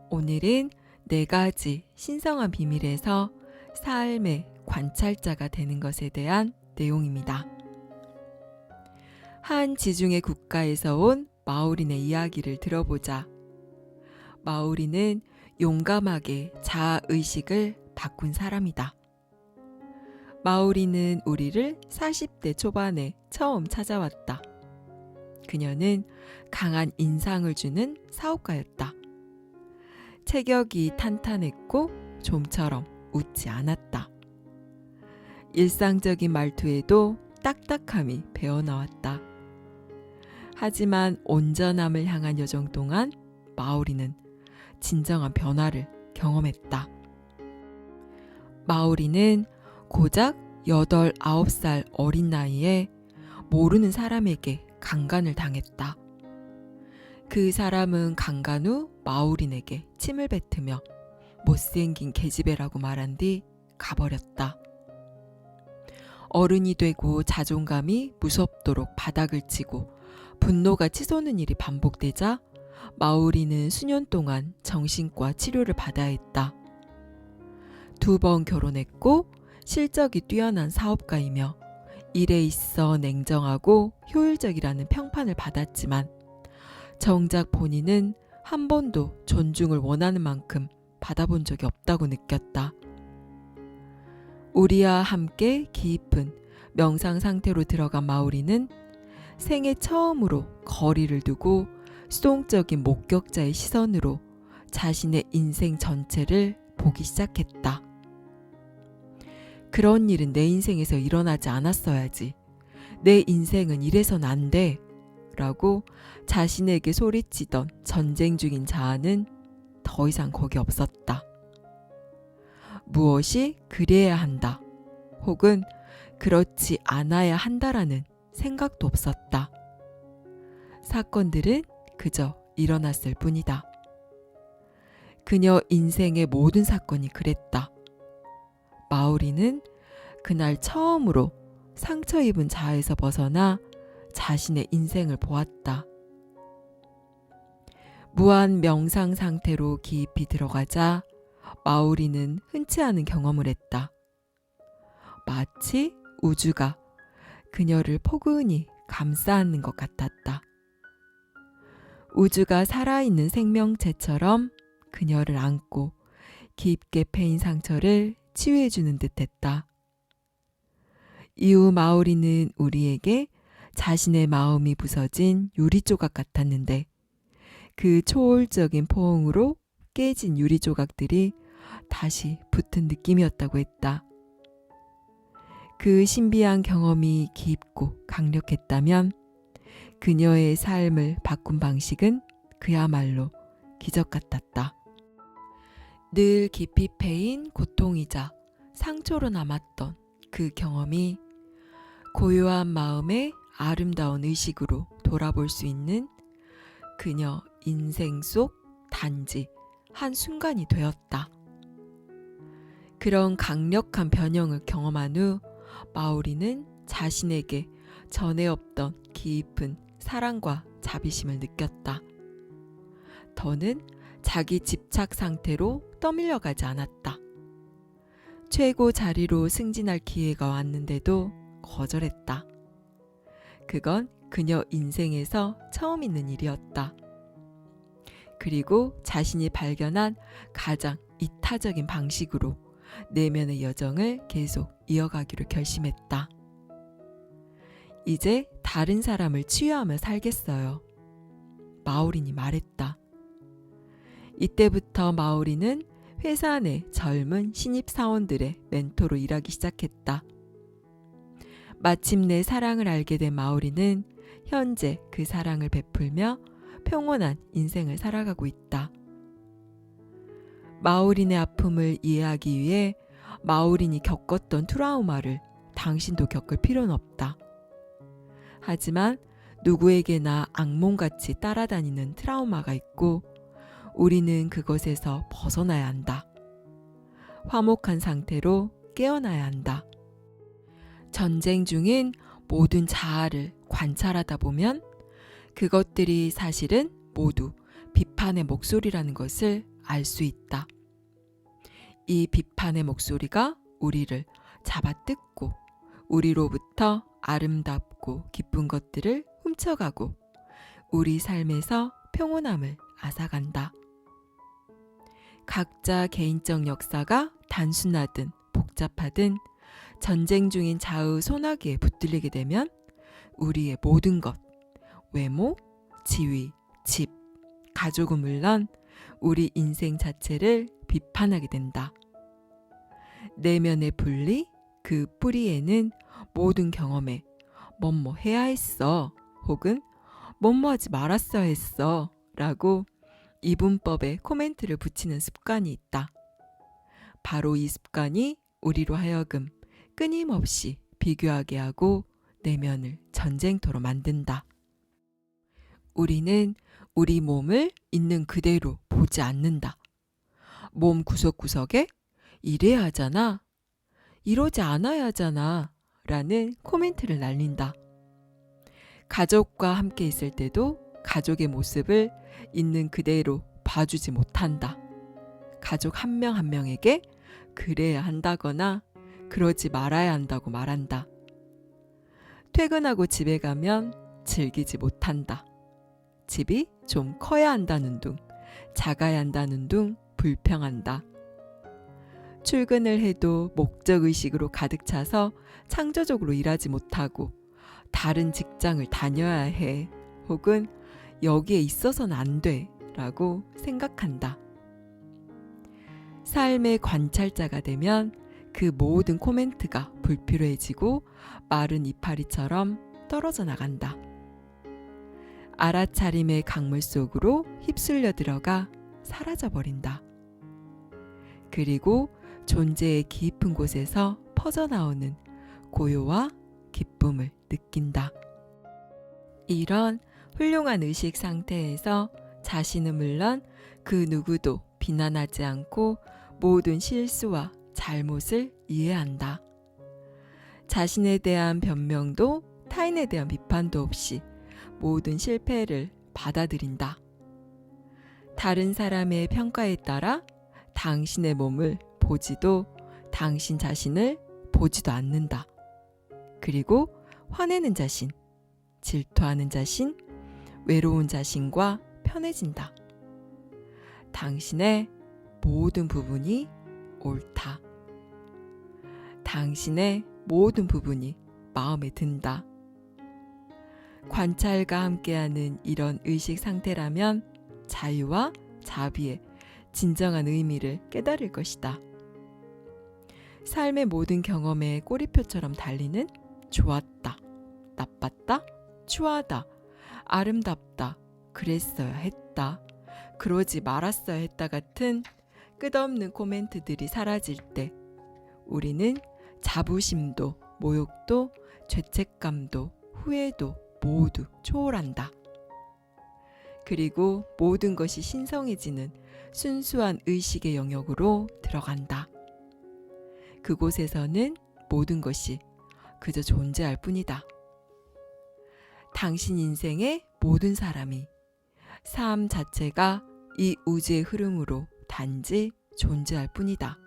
오늘은 네 가지 신성한 비밀에서 삶의 관찰자가 되는 것에 대한 내용입니다. 한 지중해 국가에서 온 마오리네 이야기를 들어보자. 마오리는 용감하게 자아의식을 바꾼 사람이다. 마오리는 우리를 40대 초반에 처음 찾아왔다. 그녀는 강한 인상을 주는 사업가였다. 체격이 탄탄했고 좀처럼 웃지 않았다. 일상적인 말투에도 딱딱함이 배어나왔다. 하지만 온전함을 향한 여정 동안 마오리는 진정한 변화를 경험했다. 마오리는 고작 8, 9살 어린 나이에 모르는 사람에게 강간을 당했다. 그 사람은 강간 후 마오린에게 침을 뱉으며 못생긴 계집애라고 말한 뒤 가버렸다. 어른이 되고 자존감이 무섭도록 바닥을 치고 분노가 치솟는 일이 반복되자 마오리는 수년 동안 정신과 치료를 받아야 했다. 2번 결혼했고 실적이 뛰어난 사업가이며 일에 있어 냉정하고 효율적이라는 평판을 받았지만 정작 본인은 한 번도 존중을 원하는 만큼 받아본 적이 없다고 느꼈다. 우리와 함께 깊은 명상 상태로 들어간 마오리는 생애 처음으로 거리를 두고 수동적인 목격자의 시선으로 자신의 인생 전체를 보기 시작했다. 그런 일은 내 인생에서 일어나지 않았어야지. 내 인생은 이래선 안 돼. 라고 자신에게 소리치던 전쟁 중인 자아는 더 이상 거기 없었다. 무엇이 그래야 한다. 혹은 그렇지 않아야 한다라는 생각도 없었다. 사건들은 그저 일어났을 뿐이다. 그녀 인생의 모든 사건이 그랬다. 마오리는 그날 처음으로 상처 입은 자아에서 벗어나 자신의 인생을 보았다. 무한 명상 상태로 깊이 들어가자 마오리는 흔치 않은 경험을 했다. 마치 우주가 그녀를 포근히 감싸 안는 것 같았다. 우주가 살아있는 생명체처럼 그녀를 안고 깊게 패인 상처를 치유해주는 듯했다. 이후 마오리는 우리에게 자신의 마음이 부서진 유리 조각 같았는데 그 초월적인 포옹으로 깨진 유리 조각들이 다시 붙은 느낌이었다고 했다. 그 신비한 경험이 깊고 강력했다면 그녀의 삶을 바꾼 방식은 그야말로 기적 같았다. 늘 깊이 패인 고통이자 상처로 남았던 그 경험이 고요한 마음의 아름다운 의식으로 돌아볼 수 있는 그녀 인생 속 단지 한 순간이 되었다. 그런 강력한 변형을 경험한 후 마오리는 자신에게 전에 없던 깊은 사랑과 자비심을 느꼈다. 더는 자기 집착 상태로 떠밀려가지 않았다. 최고 자리로 승진할 기회가 왔는데도 거절했다. 그건 그녀 인생에서 처음 있는 일이었다. 그리고 자신이 발견한 가장 이타적인 방식으로 내면의 여정을 계속 이어가기로 결심했다. 이제 다른 사람을 치유하며 살겠어요. 마오린이 말했다. 이때부터 마오리는 회사 내 젊은 신입 사원들의 멘토로 일하기 시작했다. 마침내 사랑을 알게 된 마오리는 현재 그 사랑을 베풀며 평온한 인생을 살아가고 있다. 마오린의 아픔을 이해하기 위해 마오린이 겪었던 트라우마를 당신도 겪을 필요는 없다. 하지만 누구에게나 악몽같이 따라다니는 트라우마가 있고 우리는 그것에서 벗어나야 한다. 화목한 상태로 깨어나야 한다. 전쟁 중인 모든 자아를 관찰하다 보면 그것들이 사실은 모두 비판의 목소리라는 것을 알 수 있다. 이 비판의 목소리가 우리를 잡아뜯고 우리로부터 아름답고 기쁜 것들을 훔쳐가고 우리 삶에서 평온함을 앗아간다. 각자 개인적 역사가 단순하든 복잡하든 전쟁 중인 자의 소나기에 붙들리게 되면 우리의 모든 것, 외모, 지위, 집, 가족은 물론 우리 인생 자체를 비판하게 된다. 내면의 분리, 그 뿌리에는 모든 경험에 뭐뭐 해야 했어 혹은 뭐뭐 하지 말았어야 했어 라고 이분법에 코멘트를 붙이는 습관이 있다. 바로 이 습관이 우리로 하여금 끊임없이 비교하게 하고 내면을 전쟁터로 만든다. 우리는 우리 몸을 있는 그대로 보지 않는다. 몸 구석구석에 이래야 하잖아, 이러지 않아야 하잖아 라는 코멘트를 날린다. 가족과 함께 있을 때도 가족의 모습을 있는 그대로 봐주지 못한다. 가족 한 명 한 명에게 그래야 한다거나 그러지 말아야 한다고 말한다. 퇴근하고 집에 가면 즐기지 못한다. 집이 좀 커야 한다는 둥, 작아야 한다는 둥 불평한다. 출근을 해도 목적의식으로 가득 차서 창조적으로 일하지 못하고 다른 직장을 다녀야 해 혹은 여기에 있어서는 안 돼 라고 생각한다. 삶의 관찰자가 되면 그 모든 코멘트가 불필요해지고 마른 이파리처럼 떨어져 나간다. 알아차림의 강물 속으로 휩쓸려 들어가 사라져버린다. 그리고 존재의 깊은 곳에서 퍼져나오는 고요와 기쁨을 느낀다. 이런 훌륭한 의식 상태에서 자신은 물론 그 누구도 비난하지 않고 모든 실수와 잘못을 이해한다. 자신에 대한 변명도 타인에 대한 비판도 없이 모든 실패를 받아들인다. 다른 사람의 평가에 따라 당신의 몸을 보지도 당신 자신을 보지도 않는다. 그리고 화내는 자신, 질투하는 자신, 외로운 자신과 편해진다. 당신의 모든 부분이 옳다. 당신의 모든 부분이 마음에 든다. 관찰과 함께하는 이런 의식 상태라면 자유와 자비의 진정한 의미를 깨달을 것이다. 삶의 모든 경험에 꼬리표처럼 달리는 좋았다, 나빴다, 추하다, 아름답다, 그랬어야 했다, 그러지 말았어야 했다 같은 끝없는 코멘트들이 사라질 때 우리는 자부심도 모욕도 죄책감도 후회도 모두 초월한다. 그리고 모든 것이 신성해지는 순수한 의식의 영역으로 들어간다. 그곳에서는 모든 것이 그저 존재할 뿐이다. 당신 인생의 모든 사람이 삶 자체가 이 우주의 흐름으로 단지 존재할 뿐이다.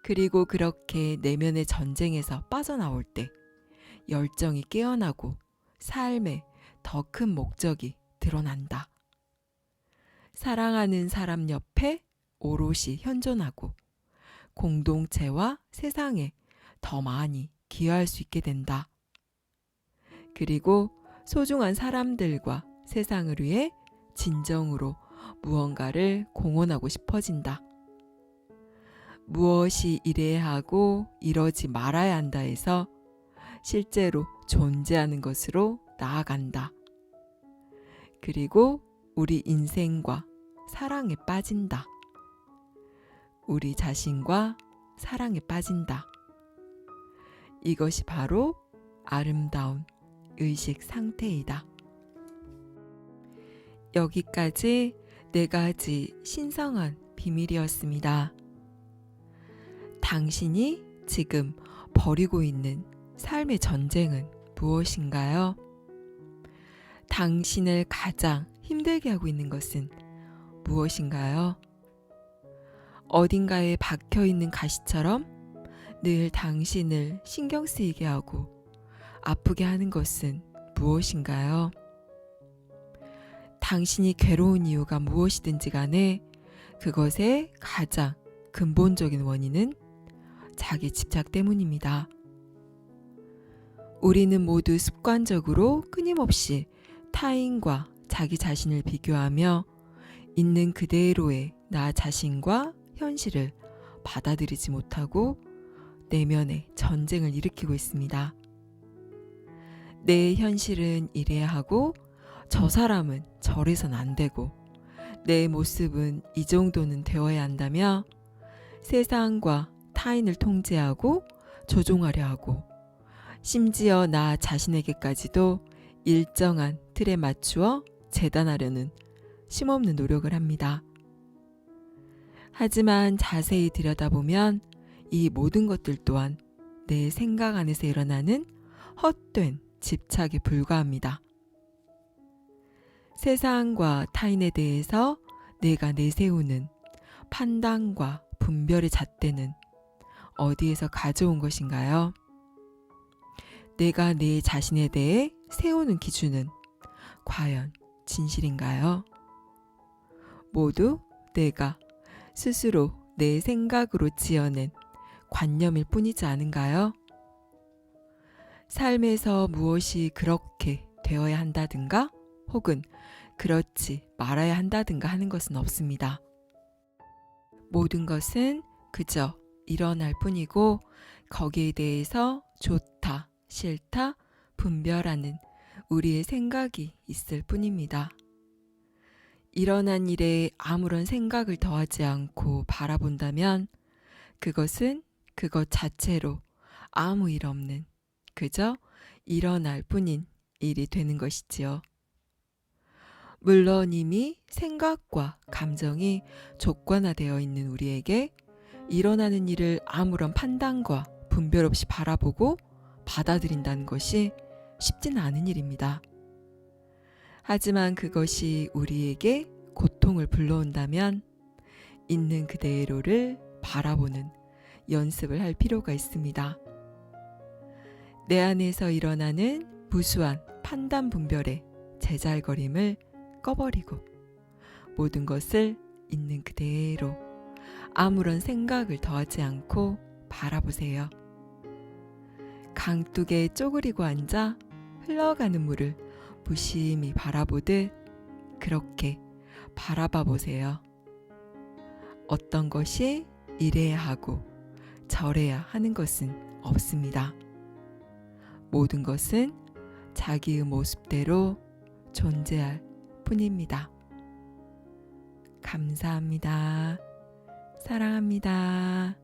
그리고 그렇게 내면의 전쟁에서 빠져나올 때 열정이 깨어나고 삶의 더 큰 목적이 드러난다. 사랑하는 사람 옆에 오롯이 현존하고 공동체와 세상에 더 많이 기여할 수 있게 된다. 그리고 소중한 사람들과 세상을 위해 진정으로 무언가를 공헌하고 싶어진다. 무엇이 이래야 하고 이러지 말아야 한다 해서 실제로 존재하는 것으로 나아간다. 그리고 우리 인생과 사랑에 빠진다. 우리 자신과 사랑에 빠진다. 이것이 바로 아름다운 의식 상태이다. 여기까지 4가지 신성한 비밀이었습니다. 당신이 지금 벌이고 있는 삶의 전쟁은 무엇인가요? 당신을 가장 힘들게 하고 있는 것은 무엇인가요? 어딘가에 박혀 있는 가시처럼 늘 당신을 신경 쓰이게 하고 아프게 하는 것은 무엇인가요? 당신이 괴로운 이유가 무엇이든지 간에 그것의 가장 근본적인 원인은 자기 집착 때문입니다. 우리는 모두 습관적으로 끊임없이 타인과 자기 자신을 비교하며 있는 그대로의 나 자신과 현실을 받아들이지 못하고 내면의 전쟁을 일으키고 있습니다. 내 현실은 이래야 하고 저 사람은 저래선 안 되고 내 모습은 이 정도는 되어야 한다며 세상과 타인을 통제하고 조종하려 하고 심지어 나 자신에게까지도 일정한 틀에 맞추어 재단하려는 쉼없는 노력을 합니다. 하지만 자세히 들여다보면 이 모든 것들 또한 내 생각 안에서 일어나는 헛된 집착에 불과합니다. 세상과 타인에 대해서 내가 내세우는 판단과 분별의 잣대는 어디에서 가져온 것인가요? 내가 내 자신에 대해 세우는 기준은 과연 진실인가요? 모두 내가 스스로 내 생각으로 지어낸 관념일 뿐이지 않은가요? 삶에서 무엇이 그렇게 되어야 한다든가 혹은 그렇지 말아야 한다든가 하는 것은 없습니다. 모든 것은 그저 일어날 뿐이고 거기에 대해서 좋다, 싫다, 분별하는 우리의 생각이 있을 뿐입니다. 일어난 일에 아무런 생각을 더하지 않고 바라본다면 그것은 그것 자체로 아무 일 없는 그저 일어날 뿐인 일이 되는 것이지요. 물론 이미 생각과 감정이 조건화되어 있는 우리에게 일어나는 일을 아무런 판단과 분별 없이 바라보고 받아들인다는 것이 쉽지는 않은 일입니다. 하지만 그것이 우리에게 고통을 불러온다면 있는 그대로를 바라보는 연습을 할 필요가 있습니다. 내 안에서 일어나는 무수한 판단 분별의 제잘거림을 꺼버리고 모든 것을 있는 그대로 아무런 생각을 더하지 않고 바라보세요. 강둑에 쪼그리고 앉아 흘러가는 물을 무심히 바라보듯 그렇게 바라봐 보세요. 어떤 것이 이래야 하고 저래야 하는 것은 없습니다. 모든 것은 자기의 모습대로 존재할 뿐입니다. 감사합니다. 사랑합니다.